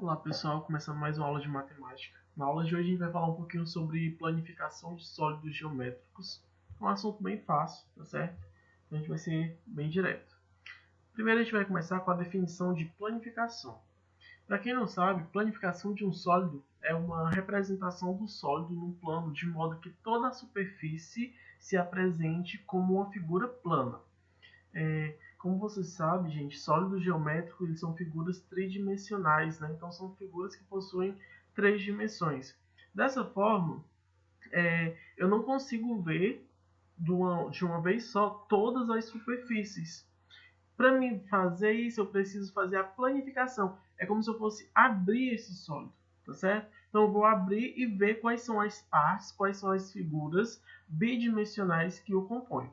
Olá pessoal, começando mais uma aula de matemática. Na aula de hoje a gente vai falar um pouquinho sobre planificação de sólidos geométricos. É um assunto bem fácil, tá certo? Então a gente vai ser bem direto. Primeiro a gente vai começar com a definição de planificação. Para quem não sabe, planificação de um sólido é uma representação do sólido num plano de modo que toda a superfície se apresente como uma figura plana. Como você sabe, gente, sólidos geométricos eles são figuras tridimensionais, né? Então são figuras que possuem três dimensões. Dessa forma, eu não consigo ver de uma vez só todas as superfícies. Para mim fazer isso, eu preciso fazer a planificação. É como se eu fosse abrir esse sólido, tá certo? Então eu vou abrir e ver quais são as partes, quais são as figuras bidimensionais que o compõem.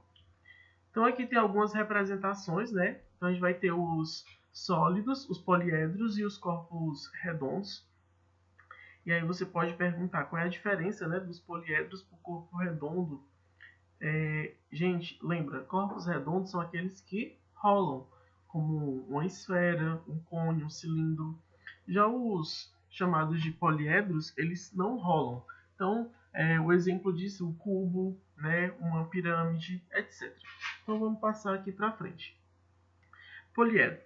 Então aqui tem algumas representações, né? Então a gente vai ter os sólidos, os poliedros e os corpos redondos. E aí você pode perguntar qual é a diferença, né, dos poliedros para o corpo redondo. Gente, lembra, corpos redondos são aqueles que rolam, como uma esfera, um cone, um cilindro. Já os chamados de poliedros, eles não rolam. Então, o exemplo disso, um cubo, né, uma pirâmide, etc. Então, vamos passar aqui para frente. Poliedro.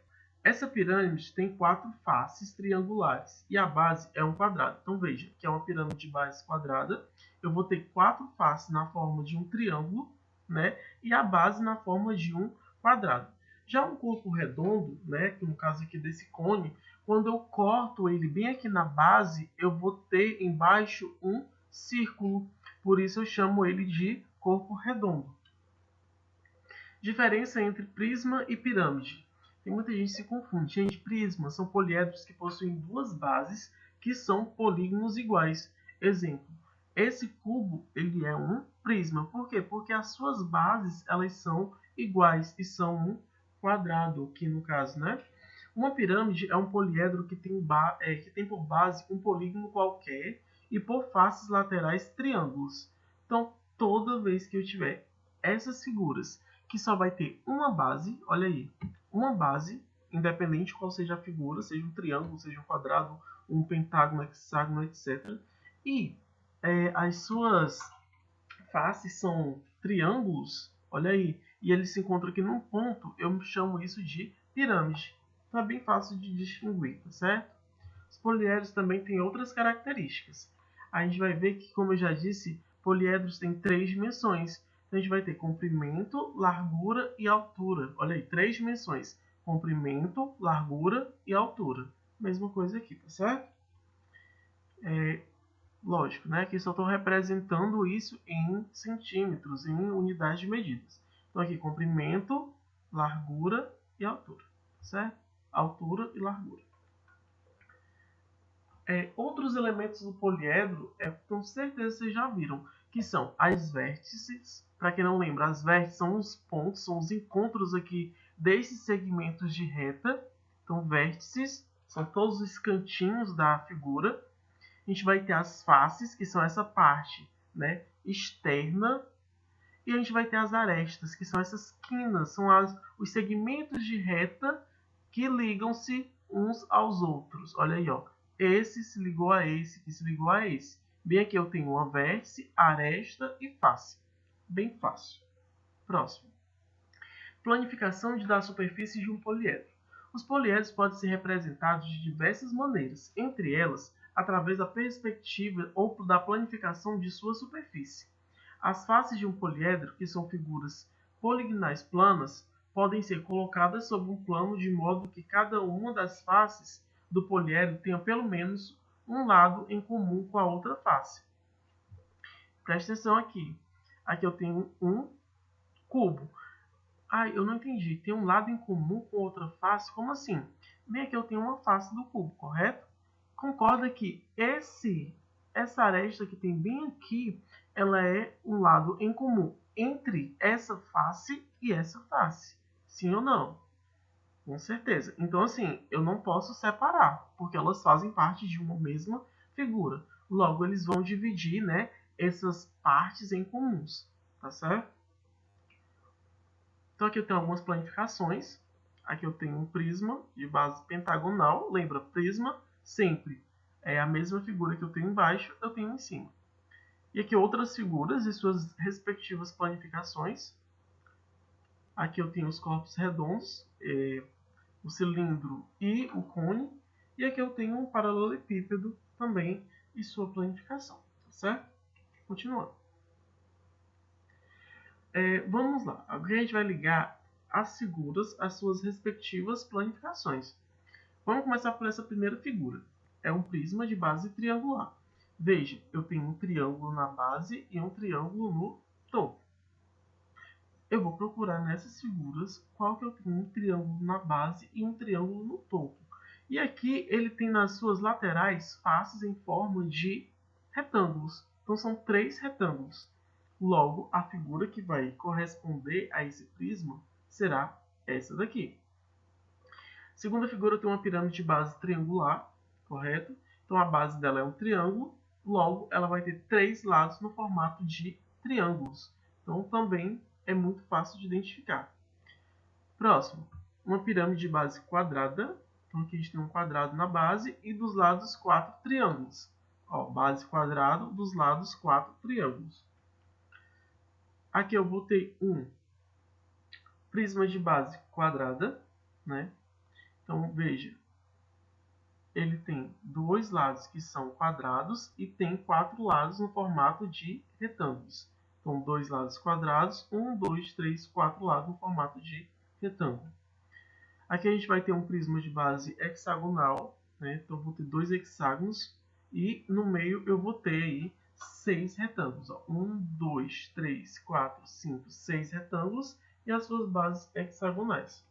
Essa pirâmide tem 4 faces triangulares e a base é um quadrado. Então, veja que é uma pirâmide de base quadrada. Eu vou ter 4 faces na forma de um triângulo, né, e a base na forma de um quadrado. Já um corpo redondo, né, que no caso aqui desse cone, quando eu corto ele bem aqui na base, eu vou ter embaixo um círculo. Por isso eu chamo ele de corpo redondo. Diferença entre prisma e pirâmide. Tem muita gente que se confunde. Gente, prismas são poliedros que possuem duas bases que são polígonos iguais. Exemplo, esse cubo ele é um prisma. Por quê? Porque as suas bases elas são iguais e são um quadrado, aqui no caso, né? Uma pirâmide é um poliedro que tem por base um polígono qualquer e por faces laterais triângulos. Então, toda vez que eu tiver essas figuras que só vai ter uma base, olha aí, uma base, independente qual seja a figura, seja um triângulo, seja um quadrado, um pentágono, hexágono, etc. E as suas faces são triângulos, olha aí, e eles se encontram aqui num ponto, eu chamo isso de pirâmide. Então é bem fácil de distinguir, tá certo? Os poliedros também têm outras características. A gente vai ver que, como eu já disse, poliedros têm 3 dimensões. Então, a gente vai ter comprimento, largura e altura. Olha aí, 3 dimensões. Comprimento, largura e altura. Mesma coisa aqui, tá certo? Lógico, né? Aqui só estou representando isso em centímetros, em unidades de medidas. Então, aqui, comprimento, largura e altura, certo? Altura e largura. Outros elementos do poliedro, com certeza vocês já viram, que são as vértices. Para quem não lembra, as vértices são os pontos, são os encontros aqui desses segmentos de reta. Então, vértices são todos os cantinhos da figura. A gente vai ter as faces, que são essa parte, né, externa. E a gente vai ter as arestas, que são essas quinas, são os segmentos de reta que ligam-se uns aos outros. Olha aí, ó. Esse se ligou a esse, que se ligou a esse. Bem aqui eu tenho uma vértice, aresta e face. Bem fácil. Próximo. Planificação da superfície de um poliedro. Os poliedros podem ser representados de diversas maneiras, entre elas, através da perspectiva ou da planificação de sua superfície. As faces de um poliedro, que são figuras poligonais planas, podem ser colocadas sobre um plano de modo que cada uma das faces do poliedro tenha pelo menos um lado em comum com a outra face. Presta atenção aqui. Aqui eu tenho um cubo. Eu não entendi. Tem um lado em comum com outra face? Como assim? Bem, aqui eu tenho uma face do cubo, correto? Concorda que essa aresta que tem bem aqui, ela é um lado em comum entre essa face e essa face. Sim ou não? Com certeza. Então, assim, eu não posso separar, porque elas fazem parte de uma mesma figura. Logo, eles vão dividir, né, essas partes em comuns. Tá certo? Então, aqui eu tenho algumas planificações. Aqui eu tenho um prisma de base pentagonal. Lembra, prisma sempre é a mesma figura que eu tenho embaixo, eu tenho em cima. E aqui outras figuras e suas respectivas planificações. Aqui eu tenho os corpos redondos, o cilindro e o cone. E aqui eu tenho um paralelepípedo também e sua planificação, tá certo? Continuando. Vamos lá, agora a gente vai ligar as figuras às suas respectivas planificações. Vamos começar por essa primeira figura. É um prisma de base triangular. Veja, eu tenho um triângulo na base e um triângulo no topo. Eu vou procurar nessas figuras qual que eu tenho um triângulo na base e um triângulo no topo. E aqui ele tem nas suas laterais faces em forma de retângulos. Então são 3 retângulos. Logo, a figura que vai corresponder a esse prisma será essa daqui. Segunda figura tem uma pirâmide de base triangular, correto? Então a base dela é um triângulo, logo ela vai ter 3 lados no formato de triângulos. Então também é muito fácil de identificar. Próximo, uma pirâmide de base quadrada. Então aqui a gente tem um quadrado na base e dos lados 4 triângulos. Ó, base quadrado, dos lados 4 triângulos. Aqui eu botei um prisma de base quadrada, né? Então veja, ele tem 2 lados que são quadrados e tem 4 lados no formato de retângulos. Então 2 lados quadrados, 1, 2, 3, 4 lados no formato de retângulo. Aqui a gente vai ter um prisma de base hexagonal, né? Então eu vou ter 2 hexágonos e no meio eu vou ter aí 6 retângulos. 1, 2, 3, 4, 5, 6 retângulos e as suas bases hexagonais.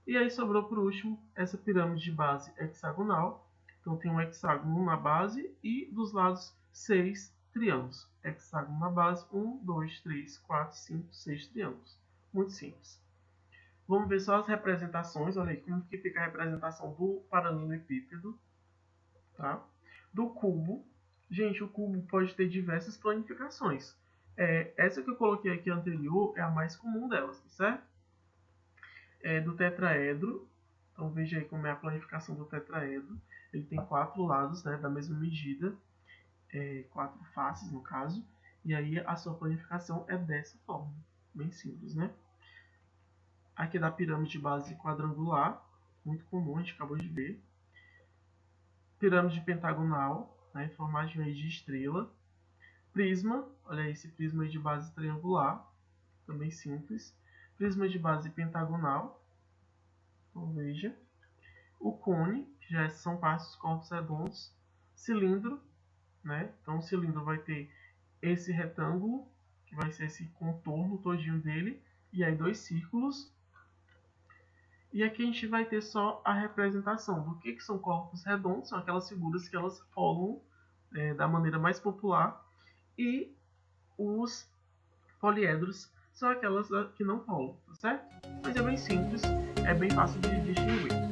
E aí sobrou por último essa pirâmide de base hexagonal. Então tem um hexágono na base e dos lados 6 triângulos. Hexágono na base, 1, 2, 3, 4, 5, 6 triângulos. Muito simples. Vamos ver só as representações. Olha aí como que fica a representação do paralelepípedo. Tá? Do cubo. Gente, o cubo pode ter diversas planificações. Essa que eu coloquei aqui anterior é a mais comum delas, certo? Do tetraedro. Então veja aí como é a planificação do tetraedro. Ele tem 4 lados, né, da mesma medida, 4 faces no caso, e aí a sua planificação é dessa forma, bem simples, né? Aqui é da pirâmide de base quadrangular, muito comum, a gente acabou de ver. Pirâmide pentagonal, né, em formato de estrela. Prisma, olha aí esse prisma de base triangular, também simples. Prisma de base pentagonal, então veja. O cone, que já são partes dos corpos redondos. Cilindro, né? Então o cilindro vai ter esse retângulo, que vai ser esse contorno todinho dele, e aí 2 círculos. E aqui a gente vai ter só a representação do que são corpos redondos, são aquelas figuras que elas rolam da maneira mais popular, e os poliedros são aquelas que não rolam, tá certo? Mas é bem simples, é bem fácil de distinguir.